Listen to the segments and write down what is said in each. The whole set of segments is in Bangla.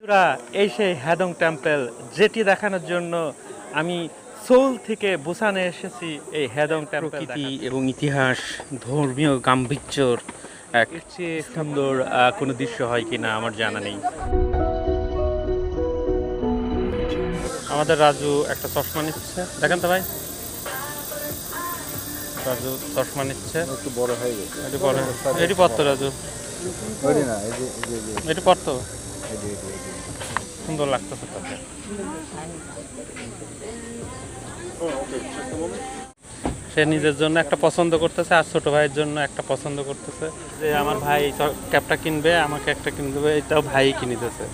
বন্ধুরা, এই সেই হ্যাদং টেম্পল যেটি দেখানোর জন্য আমি সোল থেকে বুসানে এসেছি। এই হ্যাদং টেম্পল প্রকৃতি এবং ইতিহাস, ধর্মীয় গাম্ভীর্যর এক চেয়ে সুন্দর কোনো দৃশ্য হয় কিনা আমার জানা নেই। আমাদের রাজু একটা চশমা নিচ্ছে, দেখেন তো ভাই। রাজু চশমা নিচ্ছে, একটু বড় হয়ে গেছে। এটি বড়, এটি পড়তো রাজু, এটি পড়তো, সুন্দর লাগতেছে তাকে। সে নিজের জন্য একটা পছন্দ করতেছে আর ছোট ভাইয়ের জন্য একটা পছন্দ করতেছে, যে আমার ভাই ক্যাপটা কিনবে, আমাকে একটা কিনে দেবে, এটাও ভাই কিনে দিতেছে।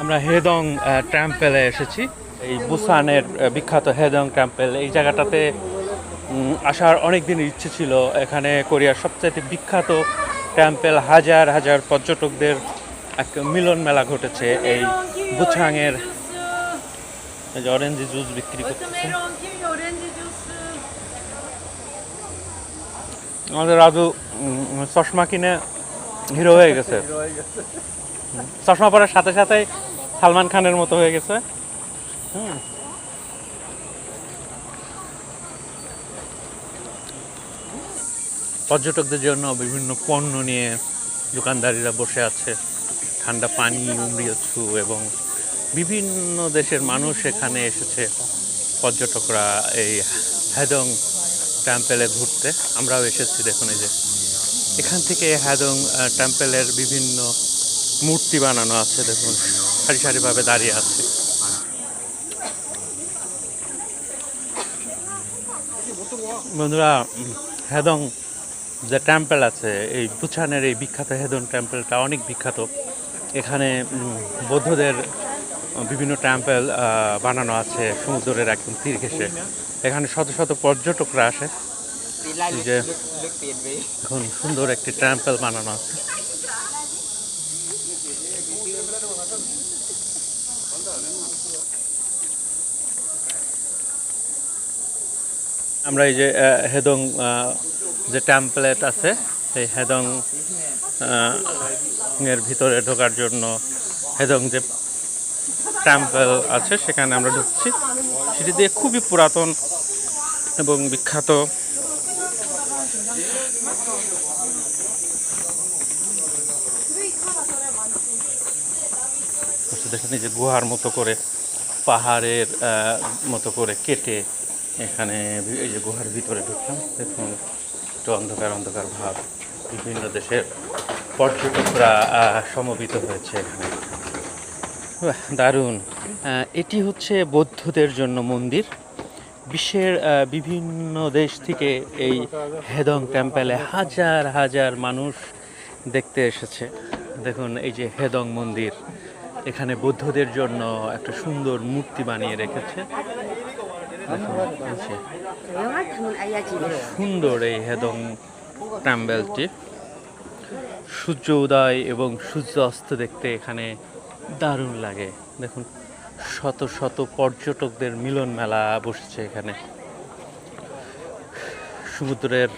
আমরা হেদং টেম্পেলে এসেছি, এই বুসানের বিখ্যাত হেদং টেম্পল। এই জায়গাটাতে আসার অনেক দিনের ইচ্ছে ছিল। এখানে কোরিয়ার সবচেয়ে বিখ্যাত টেম্পল, হাজার হাজার পর্যটকদের এক মিলন মেলা ঘটেছে এই বুসাংয়ের। অরেঞ্জ জুস বিক্রি করতেছে। আমাদের রাজু চশমা কিনে হিরো হয়ে গেছে। চশমা পরার সাথে সাথে সালমান খানের মতো হয়ে গেছে। পর্যটকদের জন্য বিভিন্ন পণ্য নিয়ে দোকানদারিরা বসে আছে। ঠান্ডা পানি, উমরিয়ছু এবং বিভিন্ন দেশের মানুষ এখানে এসেছে, পর্যটকরা এই হ্যাদং টেম্পেলে ঘুরতে। আমরাও এসেছি। দেখুন এই যে এখান থেকে হ্যাদং টেম্পেলের বিভিন্ন মূর্তি বানানো আছে, দেখুন সারি সারিভাবে দাঁড়িয়ে আছে। বন্ধুরা, হ্যাদং যে টেম্পল আছে, এই বুসানের এই বিখ্যাত হেদং টেম্পলটা অনেক বিখ্যাত। এখানে বৌদ্ধদের বিভিন্ন টেম্পল বানানো আছে সমুদ্রের একদম তীর ঘেঁষে। এখানে শত শত পর্যটকরা আসে। যে এখন সুন্দর একটি টেম্পল বানানো আছে। আমরা এই যে হেদং যে টেম্পলেট আছে, এই হেদং এর ভিতরে ঢোকার জন্য হেদং যে টেম্পল আছে সেখানে আমরা ঢুকছি। সেটি দিয়ে খুবই পুরাতন এবং বিখ্যাত। দেখেন এই যে গুহার মতো করে, পাহাড়ের মতো করে কেটে এখানে এই যে গুহার ভিতরে ঢুকলাম। দেখুন একটু অন্ধকার অন্ধকার ভাব। বিভিন্ন দেশের পর্যটকরা সমবেত হয়েছে এখানে। দারুণ। এটি হচ্ছে বৌদ্ধদের জন্য মন্দির। বিশ্বের বিভিন্ন দেশ থেকে এই হেদং টেম্পলে হাজার হাজার মানুষ দেখতে এসেছে। দেখুন এই যে হেদং মন্দির, এখানে বৌদ্ধদের জন্য একটা সুন্দর মূর্তি বানিয়ে রেখেছে। সুন্দর এই হেদং টেম্পলটি। সূর্য উদয় এবং সূর্য অস্ত দেখতে এখানে দারুণ লাগে। দেখুন শত শত পর্যটকদের মিলন মেলা বসেছে এখানে। সমুদ্রের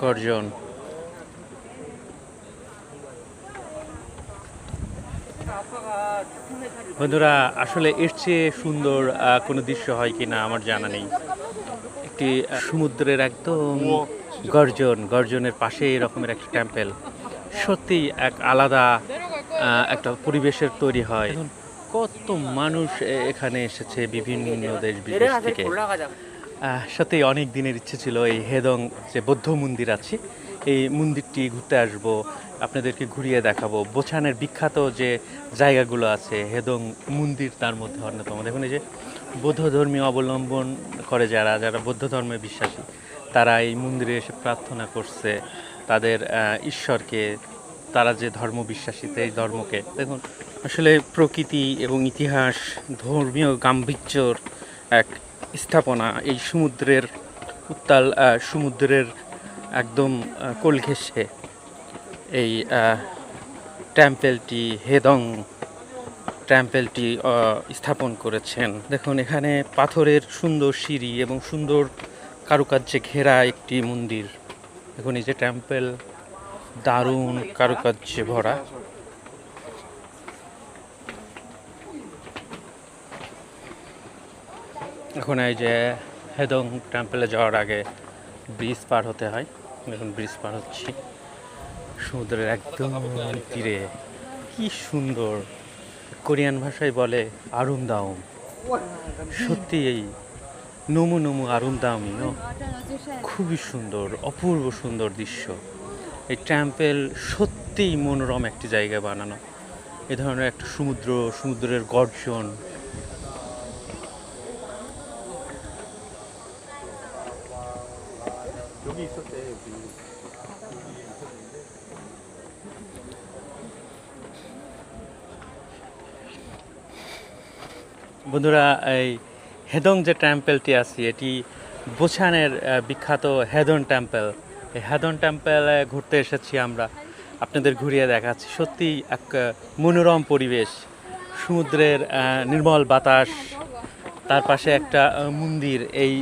গর্জন। বন্ধুরা, আসলে এর চেয়ে সুন্দর কোনো দৃশ্য হয় কিনা আমার জানা নেই। একটি সমুদ্রের একদম গর্জনের পাশে এরকমের একটা টেম্পল, সত্যি এক আলাদা একটা পরিবেশের তৈরি হয়। কত মানুষ এখানে এসেছে বিভিন্ন দেশ বিদেশ থেকে। সত্যি অনেক দিনের ইচ্ছে ছিল এই হেদং যে বৌদ্ধ মন্দির আছে, এই মন্দিরটি ঘুরতে আসব, আপনাদেরকে ঘুরিয়ে দেখাবো। বুসানের বিখ্যাত যে জায়গাগুলো আছে, হেদং মন্দির তার মধ্যে অন্যতম। দেখুন এই যে বৌদ্ধ ধর্মীয় অবলম্বন করে যারা যারা বৌদ্ধ ধর্মে বিশ্বাসী, তারা এই মন্দিরে এসে প্রার্থনা করছে তাদের ঈশ্বরকে, তারা যে ধর্ম বিশ্বাসী এই ধর্মকে। দেখুন আসলে প্রকৃতি এবং ইতিহাস, ধর্মীয় গাম্ভীর্যর এক স্থাপনা। এই সমুদ্রের উত্তাল সমুদ্রের একদম কোল ঘেঁষে এই টেম্পলটি, হেদং টেম্পলটি স্থাপন করেছেন। দেখুন এখানে পাথরের সুন্দর সিঁড়ি এবং সুন্দর কারুকার্যে ঘেরা একটি মন্দির। এখন এই যে টেম্পল দারুণ কারুকার্যে ভরা। এখন এই যে হেদং টেম্পলে যাওয়ার আগে ব্রিজ পার হতে হয়। এখন ব্রিজ পার হচ্ছি সমুদ্রের একদম তীরে। কি সুন্দর, কোরিয়ান ভাষায় বলে আরুমদাওম। সত্যি এই নমু নমু আরুমদাওমি খুবই সুন্দর, অপূর্ব সুন্দর দৃশ্য। এই টেম্পল সত্যিই মনোরম একটি জায়গায় বানানো। এ ধরনের একটা সমুদ্রের গর্জন, বন্ধুরা এই হেদং যে টেম্পলটি আছে এটি বুসানের বিখ্যাত হেদন টেম্পল। এই হেদন টেম্পলে ঘুরতে এসেছি আমরা, আপনাদের ঘুরিয়ে দেখাচ্ছি। সত্যি এক মনোরম পরিবেশ, সমুদ্রের নির্মল বাতাস, তার পাশে একটা মন্দির। এই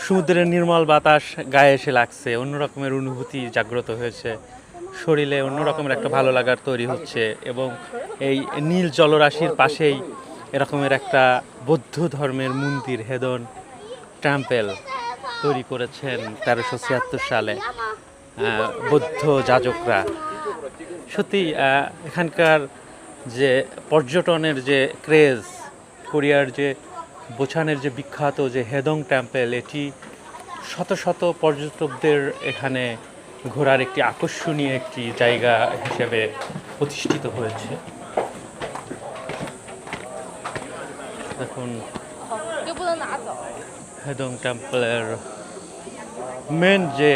সমুদ্রের নির্মল বাতাস গায়ে এসে লাগছে, অন্য রকমের অনুভূতি জাগ্রত হয়েছে শরীরে, অন্য রকমের একটা ভালো লাগার তৈরি হচ্ছে। এবং এই নীল জলরাশির পাশেই এরকমের একটা বৌদ্ধ ধর্মের মন্দির হেদন টেম্পল তৈরি করেছেন 1376 সালে বৌদ্ধ যাজকরা। সত্যি এখানকার যে পর্যটনের যে ক্রেজ, কোরিয়ার যে বোচানের যে বিখ্যাত যে হেদং টেম্পল, এটি শত শত পর্যটকদের এখানে ঘোরার একটি আকর্ষণীয় একটি জায়গা হিসেবে প্রতিষ্ঠিত হয়েছে। দেখুন হেদং টেম্পলের মেন যে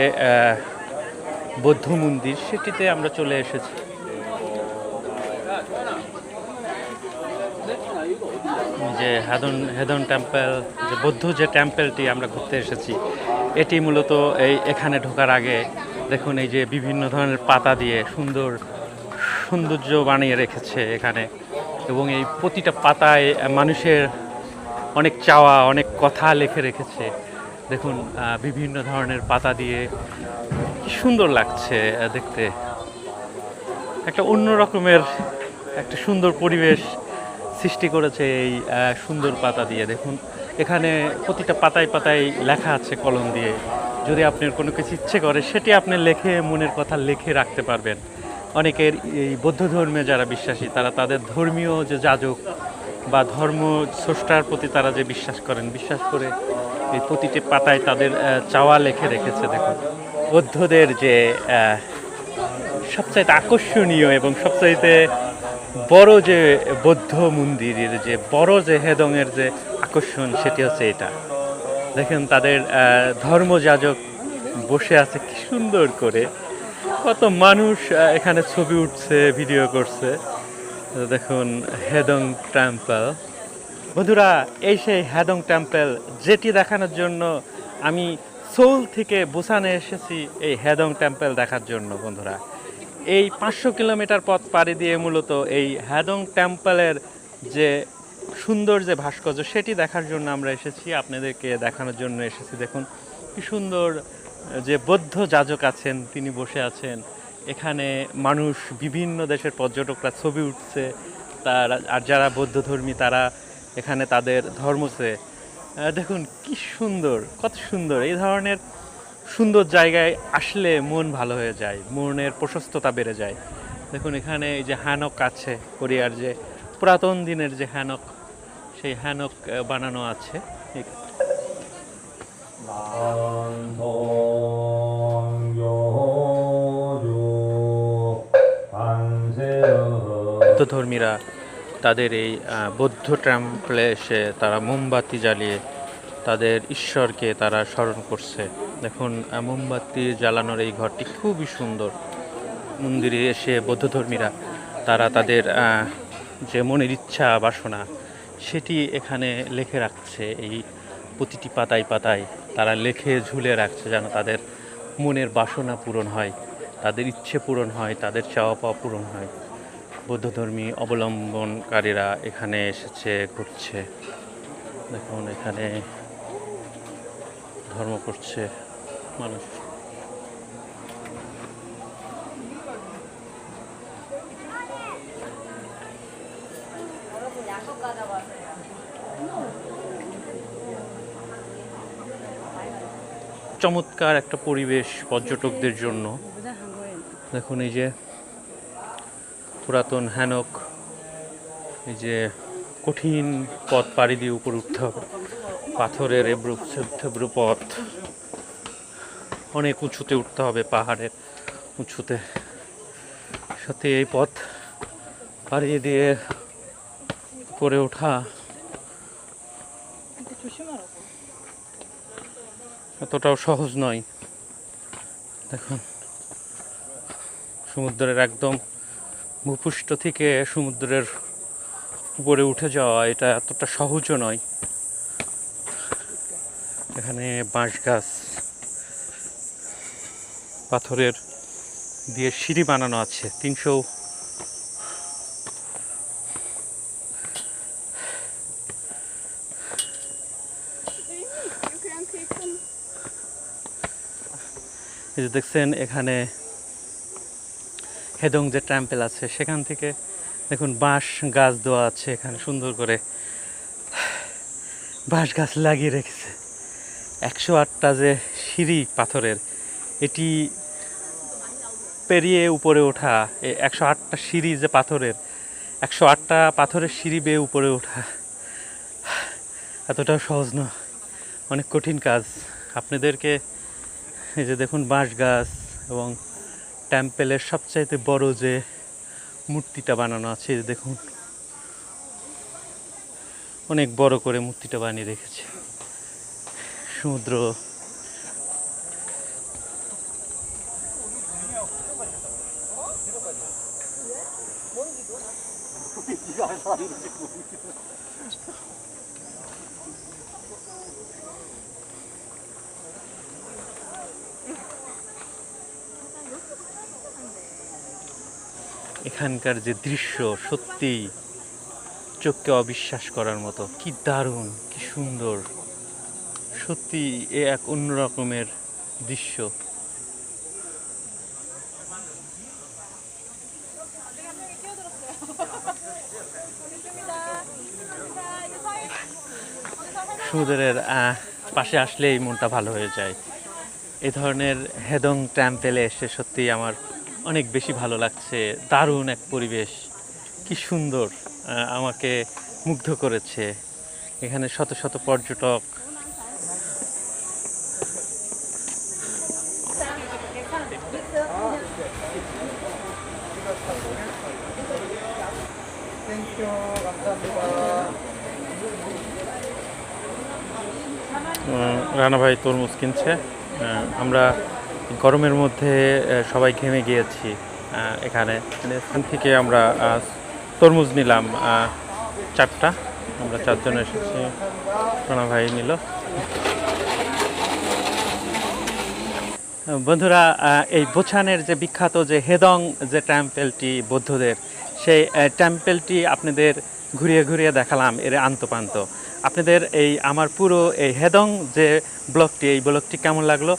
বৌদ্ধ মন্দির সেটিতে আমরা চলে এসেছি। যে হেদন টেম্পল, যে বৌদ্ধ যে টেম্পলটি আমরা ঘুরতে এসেছি, এটি মূলত এখানে ঢোকার আগে দেখুন এই যে বিভিন্ন ধরনের পাতা দিয়ে সৌন্দর্য বানিয়ে রেখেছে এখানে। এবং এই প্রতিটা পাতায় মানুষের অনেক চাওয়া, অনেক কথা লিখে রেখেছে। দেখুন বিভিন্ন ধরনের পাতা দিয়ে কি সুন্দর লাগছে দেখতে। একটা অন্য রকমের একটা সুন্দর পরিবেশ সৃষ্টি করেছে এই সুন্দর পাতা দিয়ে। দেখুন এখানে প্রতিটা পাতায় পাতায় লেখা আছে কলম দিয়ে। যদি আপনার কোনো কিছু ইচ্ছে করে সেটি আপনি লেখে, মনের কথা লিখে রাখতে পারবেন। অনেকের এই বৌদ্ধ ধর্মে যারা বিশ্বাসী, তারা তাদের ধর্মীয় যে যাজক বা ধর্ম স্রষ্টার প্রতি তারা যে বিশ্বাস করে এই প্রতিটি পাতায় তাদের চাওয়া লিখে রেখেছে। দেখুন বৌদ্ধদের যে সবচাইতে আকর্ষণীয় এবং সবচাইতে বড় যে বৌদ্ধ মন্দিরের যে বড় যে হেদংয়ের যে আকর্ষণ, সেটি হচ্ছে এটা। দেখেন তাদের ধর্মযাজক বসে আছে কি সুন্দর করে, কত মানুষ এখানে ছবি উঠছে, ভিডিও করছে। দেখুন হেদং টেম্পল। বন্ধুরা এই সেই হেদং টেম্পল যেটি দেখানোর জন্য আমি সোল থেকে বুসানে এসেছি এই হেদং টেম্পল দেখার জন্য। বন্ধুরা এই 500 কিলোমিটার পথ পাড়ি দিয়ে মূলত এই হেদং টেম্পলের যে সুন্দর যে ভাস্কর্য সেটি দেখার জন্য আমরা এসেছি, আপনাদেরকে দেখানোর জন্য এসেছি। দেখুন কি সুন্দর যে বৌদ্ধ যাজক আছেন তিনি বসে আছেন এখানে। মানুষ বিভিন্ন দেশের পর্যটকরা ছবি উঠছে, আর যারা বৌদ্ধ ধর্মী তারা এখানে তাদের ধর্মছে। দেখুন কি সুন্দর, কত সুন্দর। এই ধরনের সুন্দর জায়গায় আসলে মন ভালো হয়ে যায়, মনের প্রশস্ততা বেড়ে যায়। দেখুন এখানে এই যে হ্যানক আছে, কোরিয়ার যে পুরাতন দিনের যে হ্যানক, সেই হ্যানক বানানো আছে। বৌদ্ধধর্মীরা তাদের এই বৌদ্ধ টেম্পলে এসে তারা মোমবাতি জ্বালিয়ে তাদের ঈশ্বরকে তারা স্মরণ করছে। দেখুন মোমবাতি জ্বালানোর এই ঘরটি খুবই সুন্দর। মন্দিরে এসে বৌদ্ধধর্মীরা তারা তাদের যে মনের ইচ্ছা বাসনা সেটি এখানে লিখে রাখছে। এই প্রতিটি পাতায় পাতায় তারা লিখে ঝুলে রাখছে, যেন তাদের মনের বাসনা পূরণ হয়, তাদের ইচ্ছে পূরণ হয়, তাদের চাওয়া পাওয়া পূরণ হয়। বৌদ্ধধর্মী অবলম্বনকারীরা এখানে এসেছে, ঘুরছে। দেখুন এখানে ধর্ম করছে মানুষ। চমৎকার একটা পরিবেশ পর্যটকদের জন্য। দেখুন এই যে পুরাতন হ্যানক, এই যে কঠিন পথ পাড়ি দিয়ে উপরে উঠতে হবে, পাথরের এবড়ো পথ, অনেক উঁচুতে উঠতে হবে, পাহাড়ের উঁচুতে। সত্যি এই পথ পাড়ি দিয়ে উপরে ওঠা এতটাও সহজ নয়। দেখুন সমুদ্রের একদম ভূপৃষ্ঠ থেকে সমুদ্রের উপরে উঠে যাওয়া এটা এতটা সহজও নয়। এখানে বাঁশ গাছ, পাথরের দিয়ে সিঁড়ি বানানো আছে 300। এই যে দেখছেন এখানে হেদং যে টেম্পল আছে সেখান থেকে দেখুন বাঁশ গাছ দেওয়া আছে, এখানে সুন্দর করে বাঁশ গাছ লাগিয়ে রেখেছে। 108টা যে সিঁড়ি পাথরের, এটি পেরিয়ে উপরে ওঠা, 108টা সিঁড়ি যে পাথরের, 108টা পাথরের সিঁড়ি বেয়ে উপরে ওঠা এতটাও সহজ না, অনেক কঠিন কাজ। আপনাদেরকে এই যে দেখুন বাঁশ গাছ এবং টেম্পেলের সবচাইতে বড় যে মূর্তিটা বানানো আছে, দেখুন অনেক বড় করে মূর্তিটা বানিয়ে রেখেছে। সমুদ্র এখানকার যে দৃশ্য সত্যি চোখকে অবিশ্বাস করার মতো, কি দারুণ, কি সুন্দর, সত্যি এ এক অন্য রকমের দৃশ্য। সমুদ্রের পাশে আসলেই মনটা ভালো হয়ে যায়। এই ধরনের হেদং টেম্পেলে এসে সত্যি আমার অনেক বেশি ভালো লাগছে। দারুণ এক পরিবেশ, কি সুন্দর, আমাকে মুগ্ধ করেছে। এখানে শত শত পর্যটক। রানা ভাই তরমুজ কিনছে। আমরা গরমের মধ্যে সবাই ঘেমে গিয়েছি। এখানে থেকে আমরা তরমুজ নিলাম 4টা, আমরা 4 জন এসেছি, রানা ভাই নিল। বন্ধুরা, এই বোছানের যে বিখ্যাত যে হেদং যে টেম্পেলটি বৌদ্ধদের, সেই টেম্পেলটি আপনাদের ঘুরিয়ে ঘুরিয়ে দেখালাম এর আন্তপান্ত। আপনাদের এই আমার পুরো এই হেদং যে ব্লগটি, এই ব্লগটি কেমন লাগলো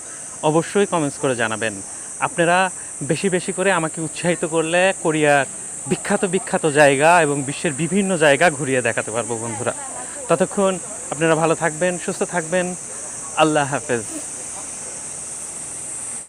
অবশ্যই কমেন্টস করে জানাবেন। আপনারা বেশি বেশি করে আমাকে উৎসাহিত করলে কোরিয়ার বিখ্যাত বিখ্যাত জায়গা এবং বিশ্বের বিভিন্ন জায়গা ঘুরিয়ে দেখাতে পারবো বন্ধুরা। ততক্ষণ আপনারা ভালো থাকবেন, সুস্থ থাকবেন। আল্লাহ হাফেজ।